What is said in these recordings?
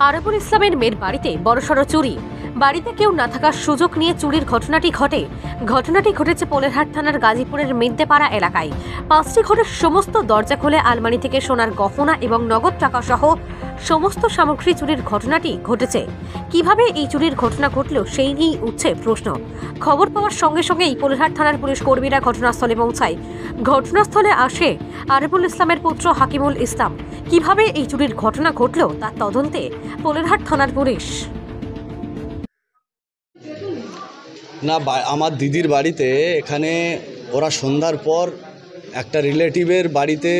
আরাবুল ইসলামের মেয়ের বাড়িতে বড়সড় চুরি। বাড়িতে কেউ না থাকার সুযোগ নিয়ে চুরির ঘটনাটি ঘটেছে পোলেরহাট থানার গাজীপুরের মেদ্দেপাড়া এলাকায়। 5টি ঘরের সমস্ত দরজা খুলে আলমারি থেকে সোনার গহনা এবং নগদ টাকা সহ সমস্ত সামগ্রী চুরির ঘটনাটি ঘটেছে। কিভাবে এই চুরির ঘটনা ঘটল সেই নিয়েই উঠছে প্রশ্ন। খবর পাওয়ার সঙ্গে সঙ্গেই পোলেরহাট থানার পুলিশ কর্মীরা ঘটনাস্থলে পৌঁছায়। ঘটনাস্থলে আসে আরাবুল ইসলামের পুত্র হাকিমুল ইসলাম। কিভাবে এই চুরির ঘটনা ঘটল তার তদন্তে পোলেরহাট থানার পুলিশ। না, আমার দিদির বাড়িতে এখানে ওরা সন্ধ্যার পর একটা রিলেটিভের বাড়িতে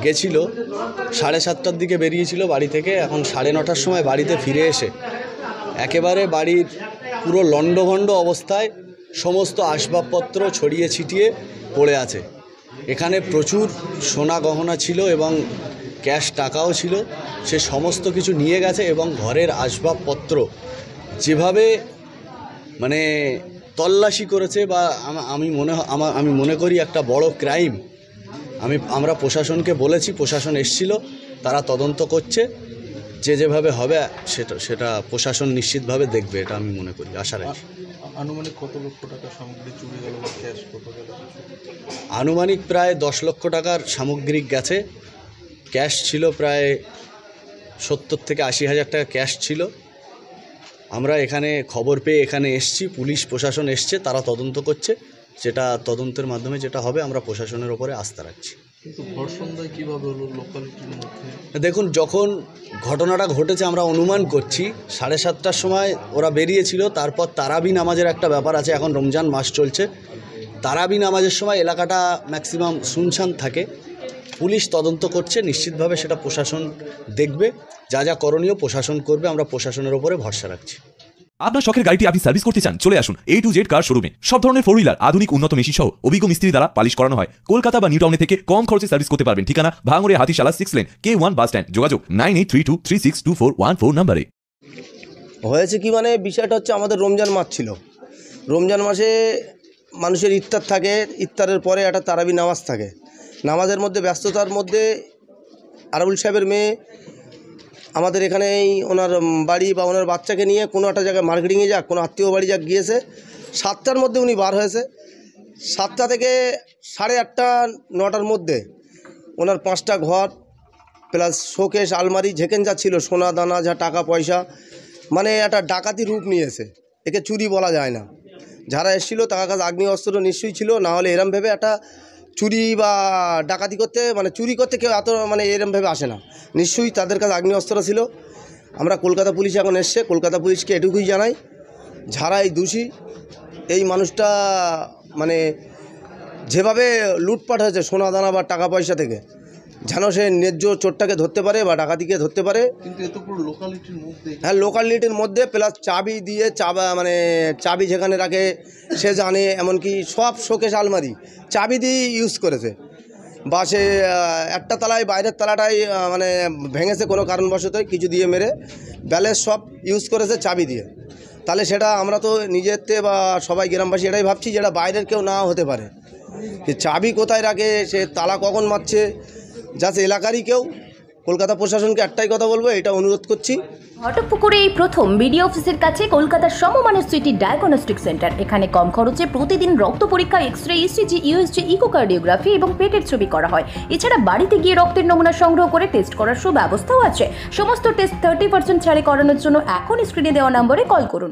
গেছিল। 7:30টার দিকে বেরিয়েছিল বাড়ি থেকে। এখন 9:30টার সময় বাড়িতে ফিরে এসে একেবারে বাড়ির পুরো লণ্ডভণ্ড অবস্থায় সমস্ত আসবাবপত্র ছড়িয়ে ছিটিয়ে পড়ে আছে। এখানে প্রচুর সোনা গহনা ছিল এবং ক্যাশ টাকাও ছিল। সে সমস্ত কিছু নিয়ে গেছে এবং ঘরের আসবাবপত্র যেভাবে মানে তল্লাশি করেছে বা আমি মনে করি একটা বড় ক্রাইম। আমরা প্রশাসনকে বলেছি, প্রশাসন এসেছিল, তারা তদন্ত করছে। যেভাবে হবে সেটা প্রশাসন নিশ্চিতভাবে দেখবে, এটা আমি মনে করি, আশা রাখি। আনুমানিক কত লক্ষ টাকা সামগ্রী চুরি গেল বা ক্যাশ কত গেল? আনুমানিক প্রায় 10 লক্ষ টাকার সামগ্রিক গেছে। ক্যাশ ছিল প্রায় 70 থেকে 80 হাজার টাকা ক্যাশ ছিল। আমরা এখানে খবর পেয়ে এখানে এসছি, পুলিশ প্রশাসন এসছে, তারা তদন্ত করছে। যেটা তদন্তের মাধ্যমে যেটা হবে আমরা প্রশাসনের ওপরে আস্থা রাখছি। কিন্তু ভর সন্ধ্যায় কীভাবে হলো লোকালিটির মধ্যে? দেখুন, যখন ঘটনাটা ঘটেছে আমরা অনুমান করছি 7:30টার সময় ওরা বেরিয়েছিল। তারপর তারাবি নামাজের একটা ব্যাপার আছে, এখন রমজান মাস চলছে। তারাবি নামাজের সময় এলাকাটা ম্যাক্সিমাম শুনশান থাকে। পুলিশ তদন্ত করছে, নিশ্চিতভাবে সেটা প্রশাসন দেখবে। যা যা করণীয় প্রশাসন করবে, আমরা প্রশাসনের ওপরে ভরসা রাখছি। আপনার শখের গাড়িটি আপনি সার্ভিস করতে চান, চলে আসুন A to Z কার শোরুমে। সব ধরনের 4 হুইলার আধুনিক উন্নত মেশিন সহ অভিজ্ঞ মিস্ত্রি দ্বারা পালিশ করানো হয়। কলকাতা বা নিউ টাউনে থেকে কম খরচে সার্ভিস করতে পারবেন। ঠিকানা ভাঙড়ে Hatishala 6 lane K1 bus stand. যোগাযোগ 9832362414 নম্বরে। হয়েছে কি, মানে বিষয়টা হচ্ছে আমাদের রমজান মাস ছিল। রমজান মাসে মানুষের ইফতার থাকে, ইফতারের পরে একটা তারাবি নামাজ থাকে। নামাজের মধ্যে ব্যস্ততার মধ্যে আরাবুল সাহেবের মেয়ে আমাদের এখানেই ওনার বাড়ি বা ওনার বাচ্চাকে নিয়ে কোনো একটা জায়গায় মার্কেটিংয়ে যাক, কোনো আত্মীয় বাড়ি যাক গিয়েছে। 7টার মধ্যে উনি বার হয়েছে। 7টা থেকে 8:30 9টার মধ্যে ওনার 5টা ঘর প্লাস শোকেস আলমারি যেখানে যা ছিল সোনা দানা যা টাকা পয়সা, মানে একটা ডাকাতি রূপ নিয়েছে। একে চুরি বলা যায় না। যারা এসেছিলো তার কাছে আগ্নেয় অস্ত্র নিশ্চয়ই ছিল, না হলে এরম ভেবে একটা চুরি বা ডাকাতি করতে, মানে চুরি করতে কেউ এত মানে এরমভাবে আসে না। নিশ্চয়ই তাদের কাছে আগ্নেয় অস্ত্র ছিল। আমরা কলকাতা পুলিশ এখন এসছে, কলকাতা পুলিশকে এটুকুই জানাই, যারা এই দোষী, এই মানুষটা মানে যেভাবে লুটপাট হয়েছে সোনা দানা বা টাকা পয়সা থেকে, যেন সে ন্যায্য চোরটাকে ধরতে পারে বা ডাকাতিকে ধরতে পারে। কিন্তু এত পুরো লোকালিটির মধ্যে, হ্যাঁ, লোকালিটির মধ্যে প্লাস চাবি দিয়ে মানে চাবি যেখানে রাখে সে জানে। এমনকি সব শোকেস আলমারি চাবি দিয়ে ইউজ করেছে। বা সে একটা তালায় বাইরের তালাটাই মানে ভেঙেছে কোনো কারণবশত, কিছু দিয়ে মেরে ব্যালেন্স সব ইউজ করেছে চাবি দিয়ে। তাহলে সেটা আমরা তো নিজেরতে বা সবাই গ্রামবাসী এটাই ভাবছি যে এটা বাইরের কেউ না হতে পারে। যে চাবি কোথায় রাখে, সে তালা কখন মারছে, যাতে এলাকারই কেউ। কলকাতা প্রশাসনকে একটাই কথা বলবো, এটা অনুরোধ করছি। ঘটকপুকুরে এই প্রথম বিডিও অফিসের কাছে কলকাতার সমমানের সিটি ডায়াগনস্টিক সেন্টার। এখানে কম খরচে প্রতিদিন রক্ত পরীক্ষা, এক্সরে, ইসিজি, ইউএসজি, ইকোকার্ডিওগ্রাফি এবং পেটের ছবি করা হয়। এছাড়া বাড়িতে গিয়ে রক্তের নমুনা সংগ্রহ করে টেস্ট করার সুব্যবস্থাও আছে। সমস্ত টেস্ট 30% ছাড়ে করানোর জন্য এখন স্ক্রিনে দেওয়া নম্বরে কল করুন।